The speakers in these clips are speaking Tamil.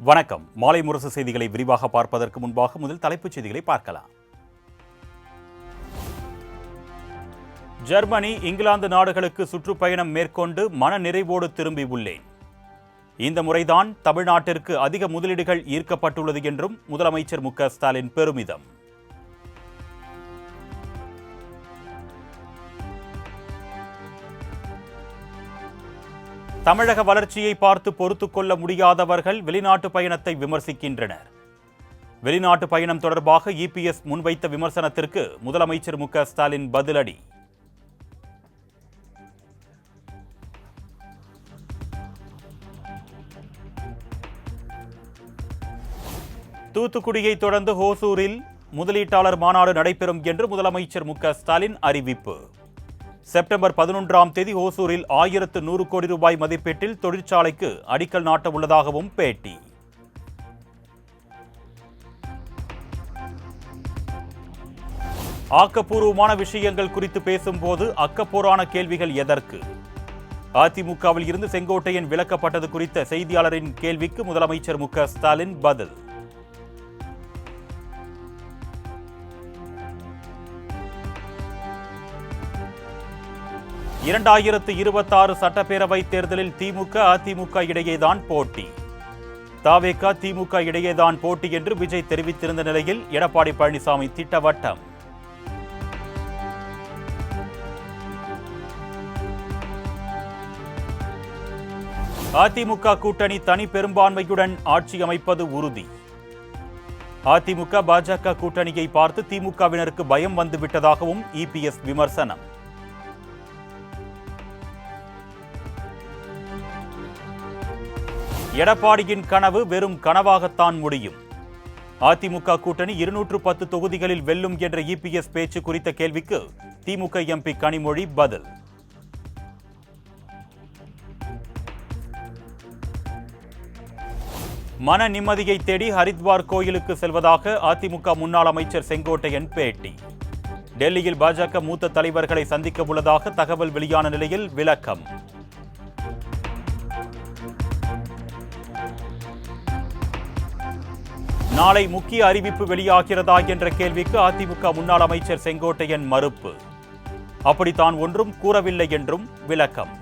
வணக்கம். மாலை முரசு செய்திகளை விரிவாக பார்ப்பதற்கு முன்பாக முதல் தலைப்புச் செய்திகளை பார்க்கலாம். ஜெர்மனி, இங்கிலாந்து நாடுகளுக்கு சுற்றுப்பயணம் மேற்கொண்டு மன நிறைவோடு திரும்பி உள்ளேன். இந்த முறைதான் தமிழ்நாட்டிற்கு அதிக முதலீடுகள் ஈர்க்கப்பட்டுள்ளது என்றும் முதலமைச்சர் மு க ஸ்டாலின் பெருமிதம். தமிழக வளர்ச்சியை பார்த்து பொறுத்துக் கொள்ள முடியாதவர்கள் வெளிநாட்டு பயணத்தை விமர்சிக்கின்றனர். வெளிநாட்டு பயணம் தொடர்பாக இபிஎஸ் முன்வைத்த விமர்சனத்திற்கு முதலமைச்சர் மு க ஸ்டாலின் பதிலடி. தூத்துக்குடியை தொடர்ந்து ஹோசூரில் முதலீட்டாளர் மாநாடு நடைபெறும் என்று முதலமைச்சர் மு க ஸ்டாலின் அறிவிப்பு. செப்டம்பர் 11ஆம் தேதி ஓசூரில் 1100 கோடி ரூபாய் மதிப்பீட்டில் தொழிற்சாலைக்கு அடிக்கல் நாட்ட உள்ளதாகவும் பேட்டி. ஆக்கப்பூர்வமான விஷயங்கள் குறித்து பேசும்போது அக்கப்போரான கேள்விகள் எதற்கு? அதிமுகவில் இருந்து செங்கோட்டையன் விலக்கப்பட்டது குறித்த செய்தியாளரின் கேள்விக்கு முதலமைச்சர் மு க ஸ்டாலின் பதில். இரண்டாயிரத்து 26 சட்டப்பேரவை தேர்தலில் திமுக, அதிமுக இடையேதான் போட்டி. தவேக, திமுக இடையேதான் போட்டி என்று விஜய் தெரிவித்திருந்த நிலையில் எடப்பாடி பழனிசாமி திட்டவட்டம். அதிமுக கூட்டணி தனி பெரும்பான்மையுடன் ஆட்சி அமைப்பது உறுதி. அதிமுக, பாஜக கூட்டணியை பார்த்து திமுகவினருக்கு பயம் வந்துவிட்டதாகவும் இபிஎஸ் விமர்சனம். எடப்பாடியின் கனவு வெறும் கனவாகத்தான் முடியும். அதிமுக கூட்டணி 210 தொகுதிகளில் வெல்லும் என்ற இபிஎஸ் பேச்சு குறித்த கேள்விக்கு திமுக எம்பி கனிமொழி பதில். மன நிம்மதியை தேடி ஹரித்வார் கோயிலுக்கு செல்வதாக அதிமுக முன்னாள் அமைச்சர் செங்கோட்டையன் பேட்டி. டெல்லியில் பாஜக மூத்த தலைவர்களை சந்திக்க உள்ளதாக தகவல் வெளியான நிலையில் விளக்கம். நாளை முக்கிய அறிவிப்பு வெளியாகிறதா என்ற கேள்விக்கு அதிமுக முன்னாள் அமைச்சர் செங்கோட்டையன் மறுப்பு. அப்படித்தான் ஒன்றும் கூறவில்லை என்றும் விளக்கம்.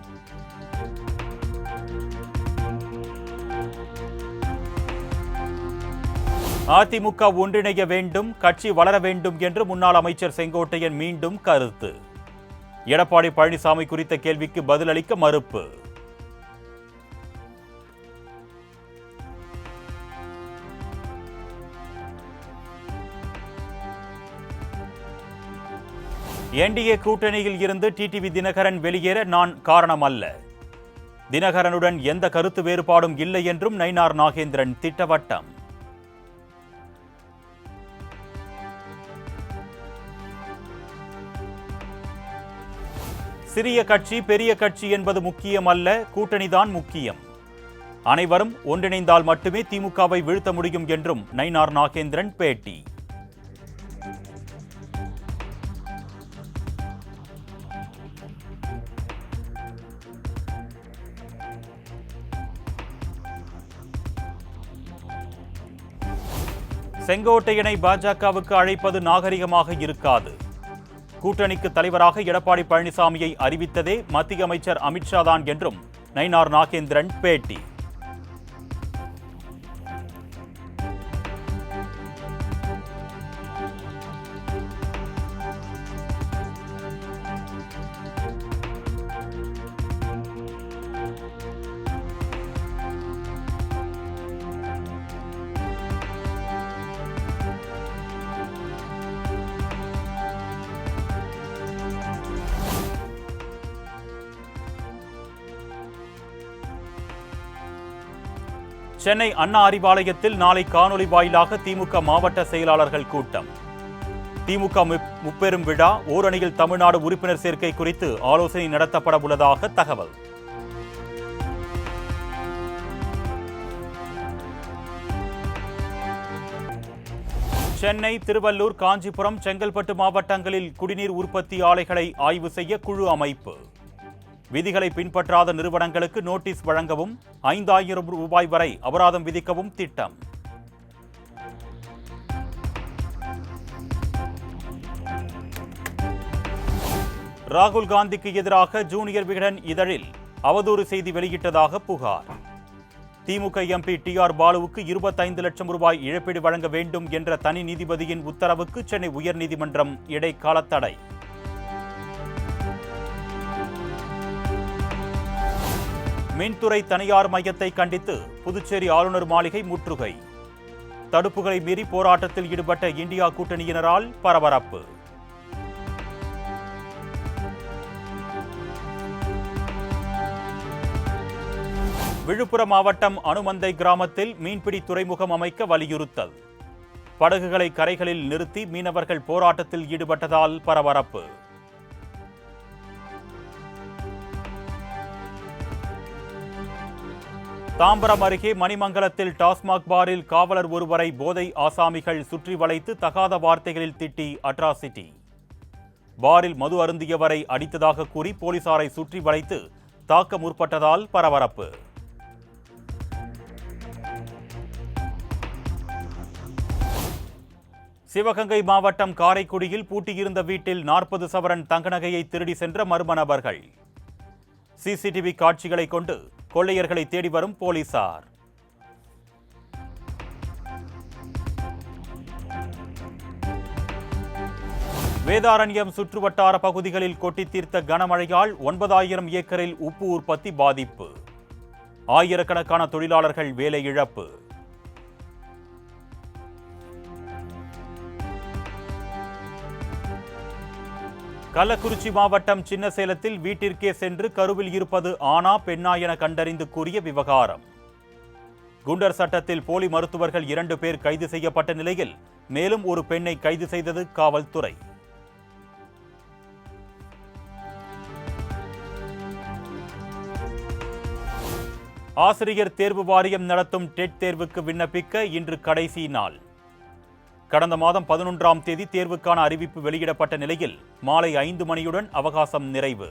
அதிமுக ஒன்றிணைய வேண்டும், கட்சி வளர வேண்டும் என்று முன்னாள் அமைச்சர் செங்கோட்டையன் மீண்டும் கருத்து. எடப்பாடி பழனிசாமி குறித்த கேள்விக்கு பதிலளிக்க மறுப்பு. என்டிஏ கூட்டணியில் இருந்து டிடிவி தினகரன் வெளியேற நான் காரணம் அல்ல. தினகரனுடன் எந்த கருத்து வேறுபாடும் இல்லை என்றும் நயினார் நாகேந்திரன் திட்டவட்டம். சிறிய கட்சி, பெரிய கட்சி என்பது முக்கியம் அல்ல, கூட்டணிதான் முக்கியம். அனைவரும் ஒன்றிணைந்தால் மட்டுமே திமுகவை வீழ்த்த முடியும் என்றும் நயினார் நாகேந்திரன் பேட்டி. செங்கோட்டையனை பாஜகவுக்கு அழைப்பது நாகரிகமாக இருக்காது. கூட்டணிக்கு தலைவராக எடப்பாடி பழனிசாமியை அறிவித்ததே மத்திய அமைச்சர் அமித்ஷா தான் என்றும் நயினார் நாகேந்திரன் பேட்டி. சென்னை அண்ணா அறிவாலயத்தில் நாளை காணொலி வாயிலாக திமுக மாவட்ட செயலாளர்கள் கூட்டம். திமுக முப்பெரும் விழா, ஓரணியில் தமிழ்நாடு உறுப்பினர் சேர்க்கை குறித்து ஆலோசனை நடத்தப்பட உள்ளதாக தகவல். சென்னை, திருவள்ளூர், காஞ்சிபுரம், செங்கல்பட்டு மாவட்டங்களில் குடிநீர் உற்பத்தி ஆலைகளை ஆய்வு செய்ய குழு அமைப்பு. விதிகளை பின்பற்றாத நிறுவனங்களுக்கு நோட்டீஸ் வழங்கவும் 5,000 ரூபாய் வரை அபராதம் விதிக்கவும் திட்டம். ராகுல் காந்திக்கு எதிராக ஜூனியர் விகடன் இதழில் அவதூறு செய்தி வெளியிட்டதாக புகார். திமுக எம்பி TR பாலுவுக்கு 25 லட்சம் ரூபாய் இழப்பீடு வழங்க வேண்டும் என்ற தனி நீதிபதியின் உத்தரவுக்கு சென்னை உயர்நீதிமன்றம் இடைக்கால தடை. மின்துறை தனியார் மையத்தை கண்டித்து புதுச்சேரி ஆளுநர் மாளிகை முற்றுகை. தடுப்புகளை மீறி போராட்டத்தில் ஈடுபட்ட இந்தியா கூட்டணியினரால் பரபரப்பு. விழுப்புரம் மாவட்டம் அனுமந்தை கிராமத்தில் மீன்பிடி துறைமுகம் அமைக்க வலியுறுத்தல். படகுகளை கரைகளில் நிறுத்தி மீனவர்கள் போராட்டத்தில் ஈடுபட்டதால் பரபரப்பு. தாம்பரம் அருகே மணிமங்கலத்தில் டாஸ்மாக் பாரில் காவலர் ஒருவரை போதை ஆசாமிகள் சுற்றி வளைத்து தகாத வார்த்தைகளில் திட்டி அட்ராசிட்டி. பாரில் மது அருந்தியவரை அடித்ததாக கூறி போலீசாரை சுற்றி வளைத்து தாக்க முற்பட்டதால் பரபரப்பு. சிவகங்கை மாவட்டம் காரைக்குடியில் பூட்டியிருந்த வீட்டில் 40 சவரன் தங்க நகையை திருடி சென்ற மர்ம நபர்கள். சிசிடிவி காட்சிகளை கொண்டு கொள்ளையர்களை தேடி வரும் போலீசார். வேதாரண்யம் சுற்றுவட்டார பகுதிகளில் கொட்டி தீர்த்த கனமழையால் 9,000 ஏக்கரில் உப்பு உற்பத்தி பாதிப்பு. ஆயிரக்கணக்கான தொழிலாளர்கள் வேலை இழப்பு. கள்ளக்குறிச்சி மாவட்டம் சின்னசேலத்தில் வீட்டிற்கே சென்று கருவில் இருப்பது ஆணா பெண்ணா என கண்டறிந்து கூறிய விவகாரம். குண்டர் சட்டத்தில் போலி மருத்துவர்கள் 2 பேர் கைது செய்யப்பட்ட நிலையில் மேலும் ஒரு பெண்ணை கைது செய்தது காவல்துறை. ஆசிரியர் தேர்வு வாரியம் நடத்தும் டெட் தேர்வுக்கு விண்ணப்பிக்க இன்று கடைசி நாள். கடந்த மாதம் 11ஆம் தேதி தேர்வுக்கான அறிவிப்பு வெளியிடப்பட்ட நிலையில் மாலை 5 மணியுடன் அவகாசம் நிறைவு.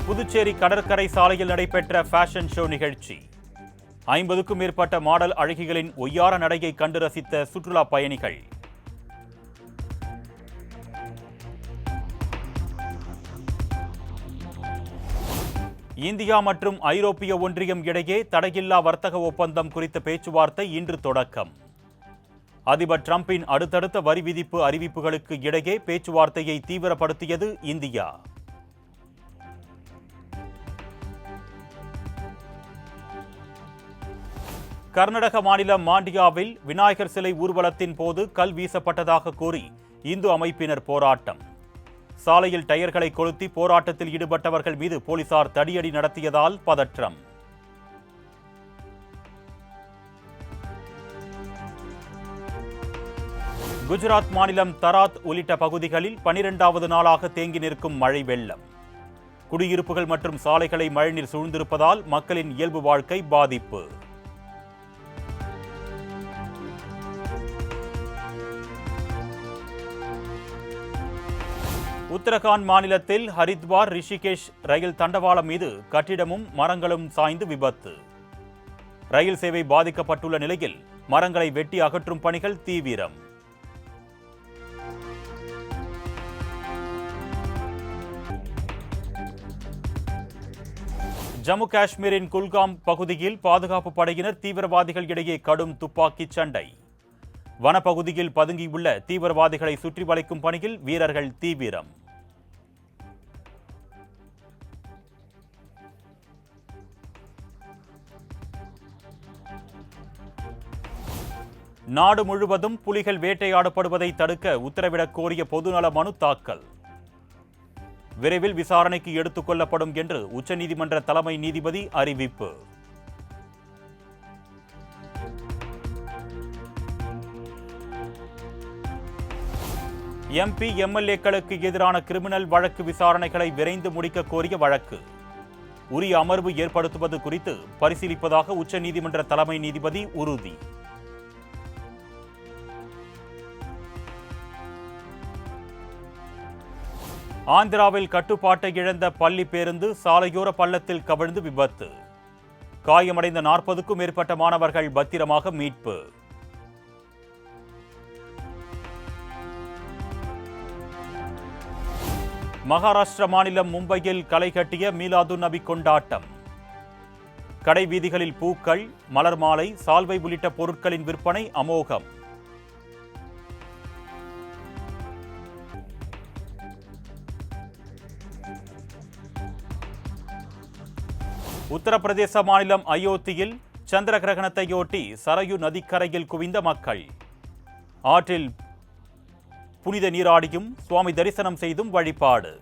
புதுச்சேரி கடற்கரை சாலையில் நடைபெற்ற ஃபேஷன் ஷோ நிகழ்ச்சி. 50க்கும் மேற்பட்ட மாடல் அழகிகளின் ஒய்யார நடையை கண்டு ரசித்த சுற்றுலா பயணிகள். இந்தியா மற்றும் ஐரோப்பிய ஒன்றியம் இடையே தடையில்லா வர்த்தக ஒப்பந்தம் குறித்த பேச்சுவார்த்தை இன்று தொடக்கம். அதிபர் டிரம்பின் அடுத்தடுத்த வரி விதிப்பு அறிவிப்புகளுக்கு இடையே பேச்சுவார்த்தையை தீவிரப்படுத்தியது இந்தியா. கர்நாடக மாநிலம் மாண்டியாவில் விநாயகர் சிலை ஊர்வலத்தின் போது கல் வீசப்பட்டதாக கூறி இந்து அமைப்பினர் போராட்டம். சாலையில் டயர்களை கொளுத்தி போராட்டத்தில் ஈடுபட்டவர்கள் மீது போலீசார் தடியடி நடத்தியதால் பதற்றம். குஜராத் மாநிலம் தராத் உள்ளிட்ட பகுதிகளில் 12வது நாளாக தேங்கி நிற்கும் மழை வெள்ளம். குடியிருப்புகள் மற்றும் சாலைகளை மழைநீர் சூழ்ந்திருப்பதால் மக்களின் இயல்பு வாழ்க்கை பாதிப்பு. உத்தரகாண்ட் மாநிலத்தில் ஹரித்வார் ரிஷிகேஷ் ரயில் தண்டவாளம் மீது கட்டிடமும் மரங்களும் சாய்ந்து விபத்து. ரயில் சேவை பாதிக்கப்பட்டுள்ள நிலையில் மரங்களை வெட்டி அகற்றும் பணிகள் தீவிரம். ஜம்மு காஷ்மீரின் குல்காம் பகுதியில் பாதுகாப்பு படையினர் தீவிரவாதிகள் இடையே கடும் துப்பாக்கிச் சண்டை. வனப்பகுதியில் பதுங்கியுள்ள தீவிரவாதிகளை சுற்றி வளைக்கும் பணியில் வீரர்கள் தீவிரம். நாடு முழுவதும் புலிகள் வேட்டையாடப்படுவதை தடுக்க உத்தரவிடக் கோரிய பொதுநல மனு தாக்கல். விரைவில் விசாரணைக்கு எடுத்துக் கொள்ளப்படும் என்று உச்சநீதிமன்ற தலைமை நீதிபதி அறிவிப்பு. MP MLAக்களுக்கு எதிரான கிரிமினல் வழக்கு விசாரணைகளை விரைந்து முடிக்க கோரிய வழக்கு. உரிய அமர்வு ஏற்படுத்துவது குறித்து பரிசீலிப்பதாக உச்சநீதிமன்ற தலைமை நீதிபதி உறுதி. ஆந்திராவில் கட்டுப்பாட்டை இழந்த பள்ளி பேருந்து சாலையோர பள்ளத்தில் கவிழ்ந்து விபத்து. காயமடைந்த 40க்கும் மேற்பட்ட மாணவர்கள் பத்திரமாக மீட்பு. மகாராஷ்டிர மாநிலம் மும்பையில் களை கட்டிய மீலாதுன் நபி கொண்டாட்டம். கடை வீதிகளில் பூக்கள், மலர் மாலை, சால்வை உள்ளிட்ட பொருட்களின் விற்பனை அமோகம். உத்தரப்பிரதேச மாநிலம் அயோத்தியில் சந்திர கிரகணத்தையொட்டி சரயு நதிக்கரையில் குவிந்த மக்கள். ஆற்றில் புனித நீராடியும் சுவாமி தரிசனம் செய்தும் வழிபாடு.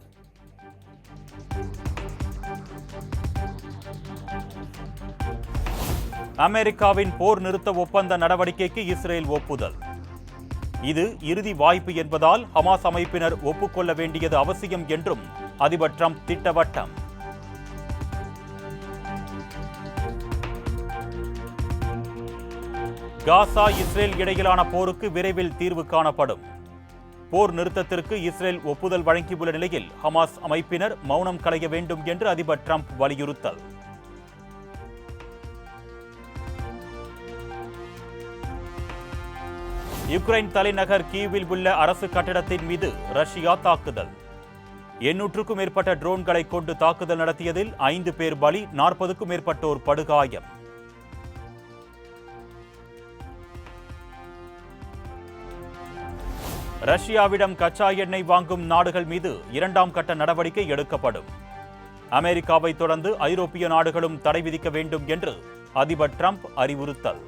அமெரிக்காவின் போர் நிறுத்த ஒப்பந்த நடவடிக்கைக்கு இஸ்ரேல் ஒப்புதல். இது இறுதி வாய்ப்பு என்பதால் ஹமாஸ் அமைப்பினர் ஒப்புக்கொள்ள வேண்டியது அவசியம் என்றும் அதிபர் டிரம்ப் திட்டவட்டம். காசா இஸ்ரேல் இடையிலான போருக்கு விரைவில் தீர்வு காணப்படும். போர் நிறுத்தத்திற்கு இஸ்ரேல் ஒப்புதல் வழங்கியுள்ள நிலையில் ஹமாஸ் அமைப்பினர் மௌனம் களைய வேண்டும் என்று அதிபர் டிரம்ப் வலியுறுத்தல். யுக்ரைன் தலைநகர் கீவில் உள்ள அரசு கட்டிடத்தின் மீது ரஷ்யா தாக்குதல். 800க்கும் மேற்பட்ட ட்ரோன்களை கொண்டு தாக்குதல் நடத்தியதில் 5 பேர் பலி, 40க்கும் மேற்பட்டோர் படுகாயம். ரஷ்யாவிடம் கச்சா எண்ணெய் வாங்கும் நாடுகள் மீது 2ஆம் கட்ட நடவடிக்கை எடுக்கப்படும். அமெரிக்காவை தொடர்ந்து ஐரோப்பிய நாடுகளும் தடை விதிக்க வேண்டும் என்று அதிபர் டிரம்ப் அறிவுறுத்தல்.